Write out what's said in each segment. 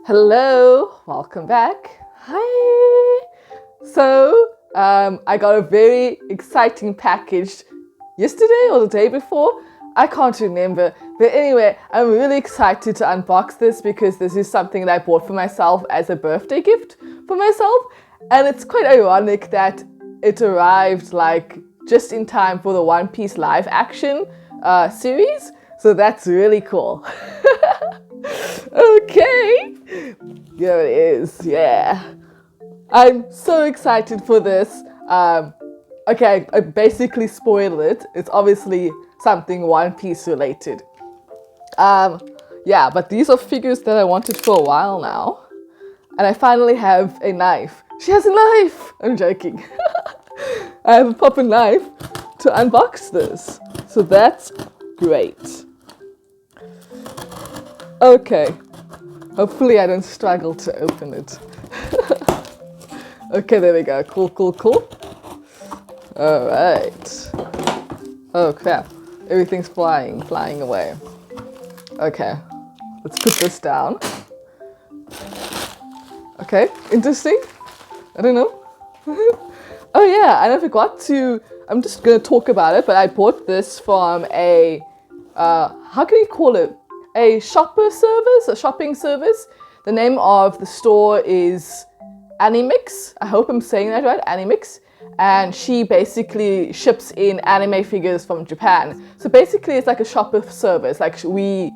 Hello, welcome back. Hi. So, I got a very exciting package yesterday or the day before. I can't remember. But anyway, I'm really excited to unbox this because this is something that I bought for myself as a birthday gift for myself. And it's quite ironic that it arrived like just in time for the One Piece live action series. So that's really cool. Okay, here it is. Yeah, I'm so excited for this. Okay, I basically spoiled it. It's obviously something One Piece related. Yeah, but these are figures that I wanted for a while now, and I finally have a knife. She has a knife. I'm joking. I have a proper knife to unbox this, so that's great. Okay. Hopefully I don't struggle to open it. Okay, there we go. Cool, cool, cool. Alright. Oh crap. Everything's flying away. Okay. Let's put this down. Okay, interesting. I don't know. Oh yeah, and I forgot to, I'm just gonna talk about it, but I bought this from a, how can you call it? A shopper service, a shopping service. The name of the store is Animix. I hope I'm saying that right, Animix. And she basically ships in anime figures from Japan. So basically it's like a shopper service. Like we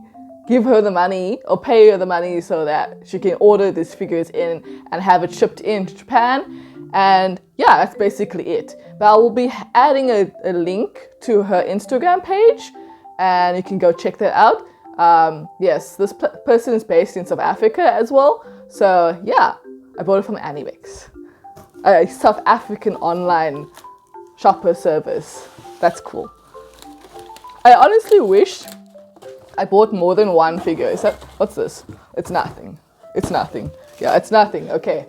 give her the money or pay her the money so that she can order these figures in and have it shipped into Japan. And yeah, that's basically it. But I will be adding a link to her Instagram page and you can go check that out. Yes, this person is based in South Africa as well. So yeah, I bought it from Animix, a South African online shopper service. That's cool. I honestly wish I bought more than one figure. Is that, what's this? It's nothing. It's nothing. Yeah, it's nothing. Okay.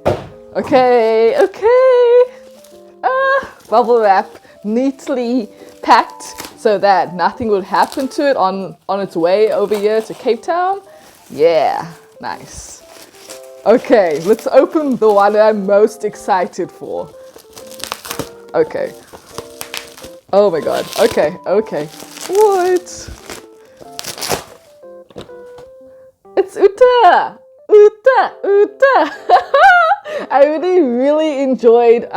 Okay. Bubble wrap neatly packed so that nothing would happen to it on its way over here to Cape Town. Yeah, nice. Okay, let's open the one that I'm most excited for. Okay. Oh my god. Okay. What? It's Uta! I really enjoyed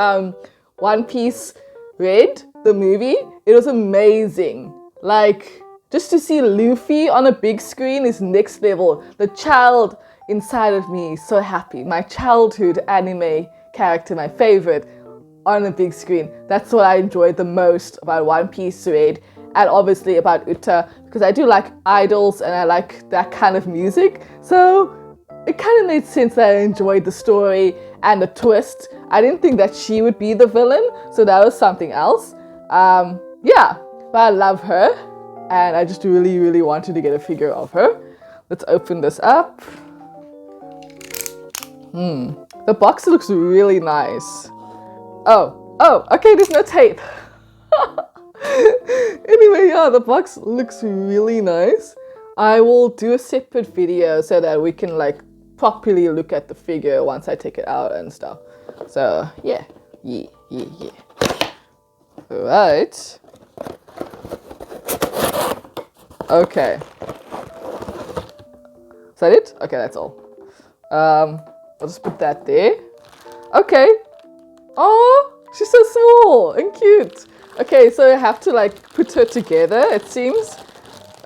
One Piece Red, the movie. It was amazing. Like, just to see Luffy on a big screen is next level. The child inside of me is so happy. My childhood anime character, my favorite, on a big screen. That's what I enjoyed the most about One Piece Red, and obviously about Uta, because I do like idols and I like that kind of music. So it kind of made sense that I enjoyed the story and the twist. I didn't think that she would be the villain, so that was something else. Yeah, but I love her, and I just really wanted to get a figure of her. Let's open this up. The box looks really nice. Oh, okay, there's no tape. Anyway, yeah, the box looks really nice. I will do a separate video so that we can like properly look at the figure once I take it out and stuff. So yeah. Right. Okay. Is that it? Okay, that's all. I'll just put that there. Okay. Oh, she's so small and cute. Okay, so I have to like put her together, it seems.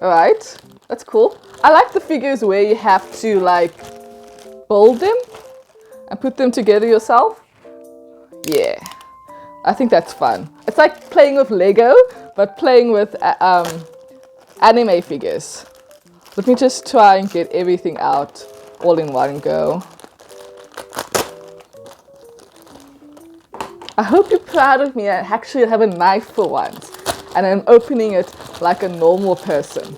Alright, that's cool. I like the figures where you have to like build them and put them together yourself. Yeah, I think that's fun. It's like playing with Lego, but playing with anime figures. Let me just try and get everything out all in one go. I hope you're proud of me. I actually have a knife for once, and I'm opening it like a normal person.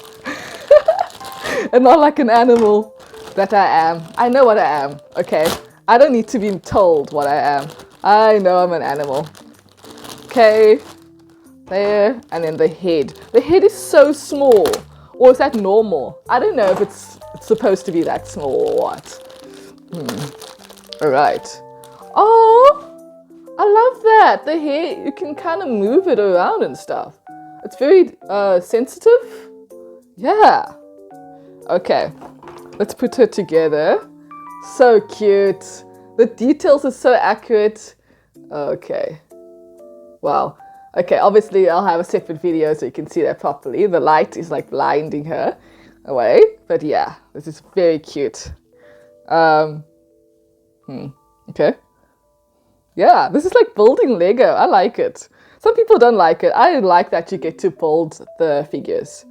And not like an animal that I am. I know what I am, okay? I don't need to be told what I am. I know I'm an animal. Okay, there, and then the head. The head is so small. Or is that normal? I don't know if it's supposed to be that small or what. Alright. Oh, I love that. The hair, you can kind of move it around and stuff. It's very sensitive. Yeah. Okay. Let's put her together. So cute. The details are so accurate. Okay. Wow. Okay, obviously I'll have a separate video so you can see that properly. The light is like blinding her away. But yeah, this is very cute. Okay. Yeah, this is like building Lego. I like it. Some people don't like it. I like that you get to build the figures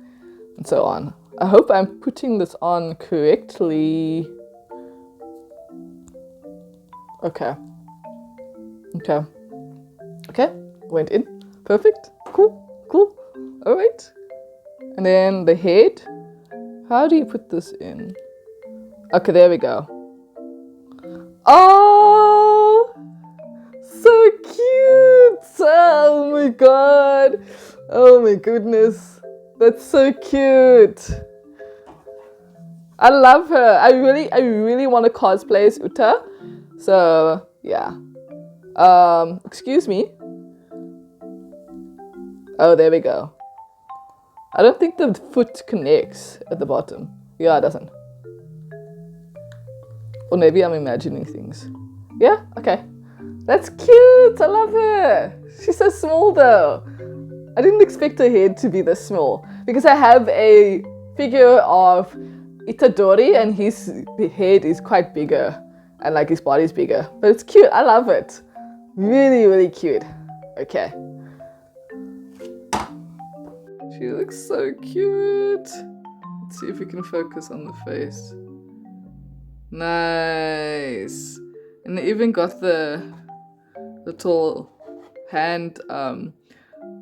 and so on. I hope I'm putting this on correctly. Okay. Okay. Okay. Went in. Perfect. Cool. Cool. All right. And then the head. How do you put this in? Okay, there we go. Oh, so cute. Oh my god. Oh my goodness. That's so cute. I love her. I really want to cosplay as Uta. So, yeah. Excuse me. Oh, there we go. I don't think the foot connects at the bottom. Yeah, it doesn't. Or maybe I'm imagining things. Yeah? Okay. That's cute. I love her. She's so small though. I didn't expect her head to be this small because I have a figure of Itadori and his head is quite bigger and like his body's bigger. But it's cute. I love it. Really, really cute. Okay. She looks so cute. Let's see if we can focus on the face. Nice. And they even got the little hand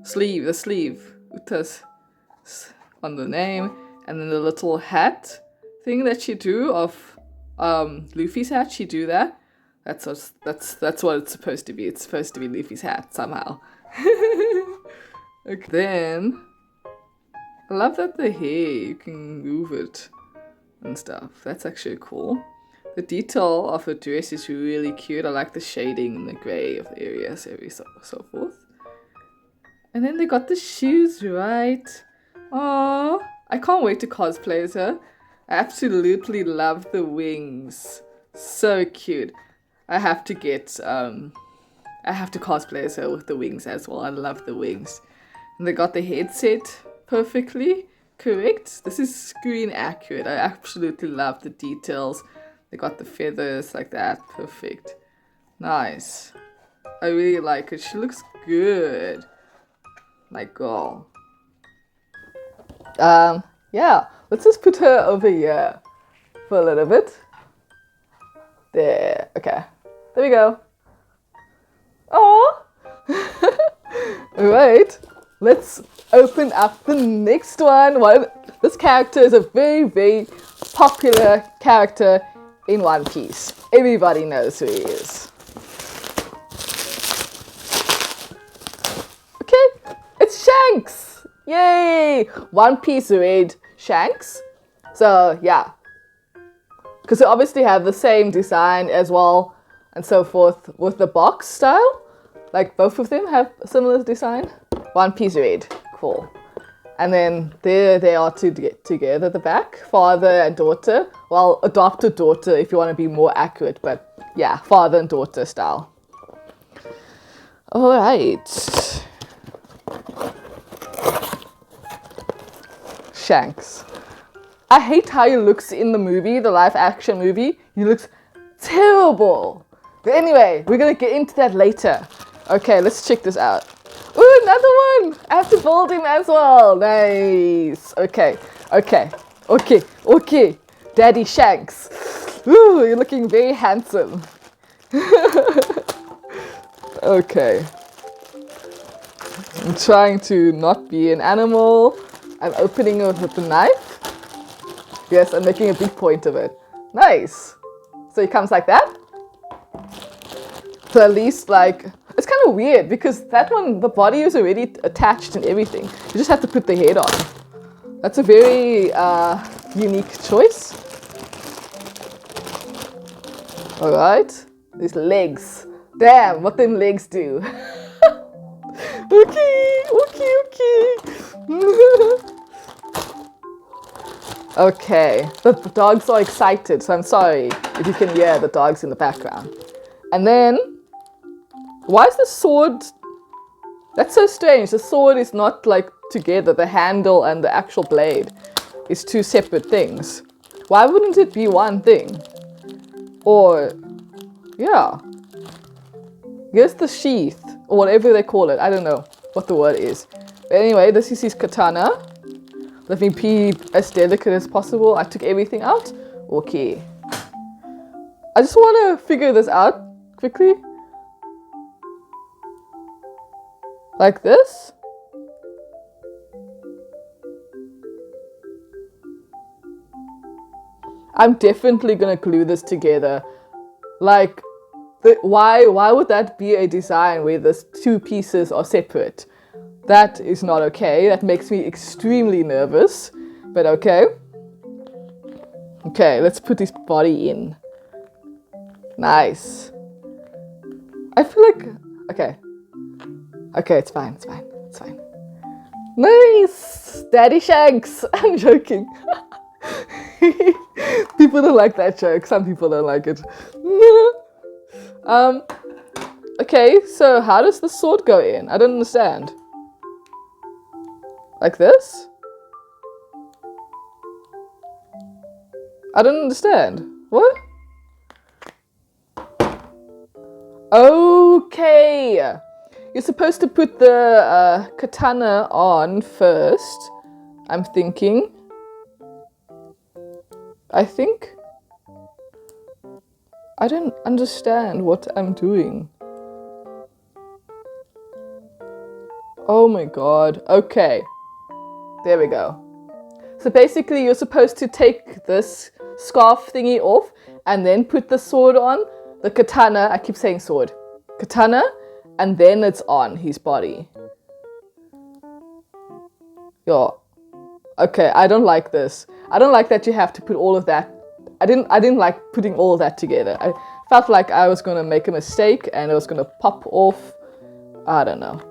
sleeve, the sleeve Uta's on the name, and then the little hat thing that she drew of Luffy's hat. She drew that. That's what it's supposed to be. It's supposed to be Luffy's hat somehow. Okay. Then I love that the hair, you can move it and stuff. That's actually cool. The detail of her dress is really cute. I like the shading and the grey of the areas, so forth. And then they got the shoes right. Oh, I can't wait to cosplay as her. I absolutely love the wings. So cute. I have to cosplay as her with the wings as well. I love the wings. And they got the headset perfectly correct. This is screen accurate. I absolutely love the details. They got the feathers like that. Perfect. Nice. I really like it. She looks good. My girl. Yeah. Let's just put her over here for a little bit. There. Okay. There we go. Oh. Alright. Let's open up the next one. This character is a very, very popular character in One Piece. Everybody knows who he is. Okay, it's Shanks! Yay! One Piece Red Shanks. So, yeah. Because they obviously have the same design as well and so forth with the box style. Like both of them have a similar design. One Piece Red. Cool. And then there they are together at the back. Father and daughter. Well, adopted daughter if you want to be more accurate. But yeah, father and daughter style. Alright. Shanks. I hate how he looks in the movie, the live action movie. He looks terrible. But anyway, we're going to get into that later. Okay, let's check this out. Ooh, another one! I have to build him as well. Nice. Okay. Daddy Shanks. Ooh, you're looking very handsome. Okay. I'm trying to not be an animal. I'm opening it with the knife. Yes, I'm making a big point of it. Nice. So he comes like that. So at least like... It's kind of weird because that one, the body is already attached and everything. You just have to put the head on. That's a very unique choice. Alright. These legs. Damn, what them legs do. Okay. Okay, the dogs are excited, so I'm sorry if you can hear the dogs in the background. And then, why is the sword... That's so strange. The sword is not like together. The handle and the actual blade is two separate things. Why wouldn't it be one thing? Or, yeah. Here's the sheath, or whatever they call it. I don't know what the word is. But anyway, this is his katana. Let me be as delicate as possible. I took everything out. Okay. I just want to figure this out quickly. Like this. I'm definitely gonna glue this together. Like, why would that be a design where the two pieces are separate? That is not okay. That makes me extremely nervous. But okay. Okay, let's put his body in. Nice. I feel like... Okay. Okay, it's fine. Nice! Daddy Shanks! I'm joking. People don't like that joke. Some people don't like it. Okay, so how does the sword go in? I don't understand. Like this? I don't understand. What? Okay. You're supposed to put the katana on first. I'm thinking. I think. I don't understand what I'm doing. Oh my god. Okay. There we go. So basically you're supposed to take this scarf thingy off and then put the sword on. The katana. I keep saying sword. Katana. And then it's on his body. Yeah. Okay, I don't like this. I don't like that you have to put all of that. I didn't like putting all of that together. I felt like I was gonna make a mistake and it was gonna pop off. I don't know.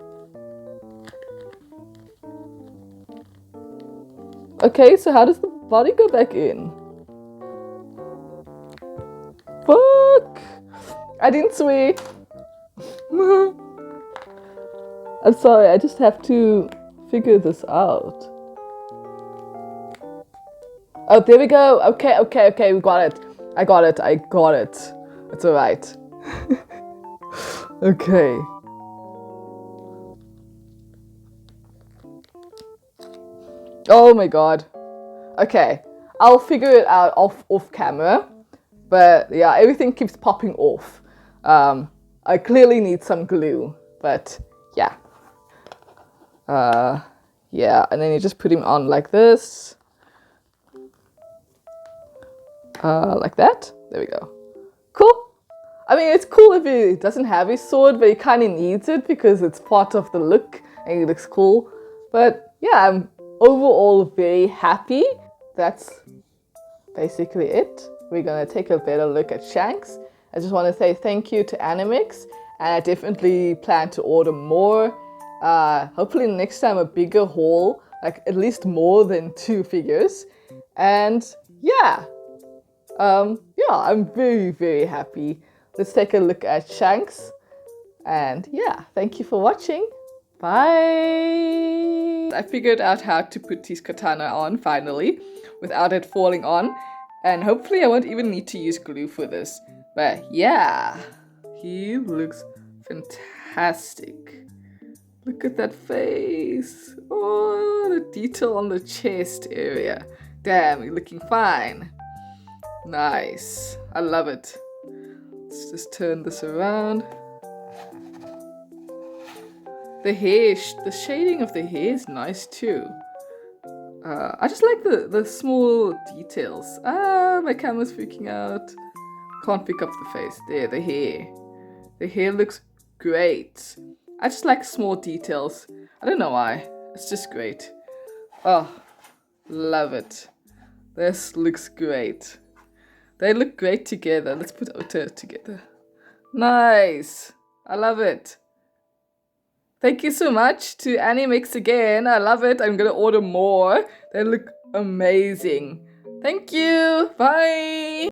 Okay, so how does the body go back in? Fuck! I didn't swear. I'm sorry, I just have to figure this out. Oh, there we go. Okay, we got it. I got it. It's alright. Okay. Oh my god. Okay. I'll figure it out off camera. But yeah, everything keeps popping off. I clearly need some glue. But yeah. Yeah, and then you just put him on like this. Like that. There we go. Cool. I mean, it's cool if he doesn't have his sword, but he kind of needs it because it's part of the look and he looks cool. But yeah, I'm overall very happy. That's basically it. We're gonna take a better look at Shanks. I just want to say thank you to Animix, and I definitely plan to order more. Hopefully next time a bigger haul, like at least more than 2 figures. And yeah. Yeah, I'm very, very happy. Let's take a look at Shanks. And yeah, thank you for watching. Bye! I figured out how to put his katana on finally, without it falling on. And hopefully I won't even need to use glue for this. But yeah, he looks fantastic. Look at that face. Oh, the detail on the chest area. Damn, you're looking fine. Nice. I love it. Let's just turn this around. The hair, the shading of the hair is nice too. I just like the small details. Ah, my camera's freaking out. Can't pick up the face. There, the hair. The hair looks great. I just like small details. I don't know why. It's just great. Oh, love it. This looks great. They look great together. Let's put Otter together. Nice. I love it. Thank you so much to Animix again. I love it. I'm gonna order more. They look amazing. Thank you. Bye.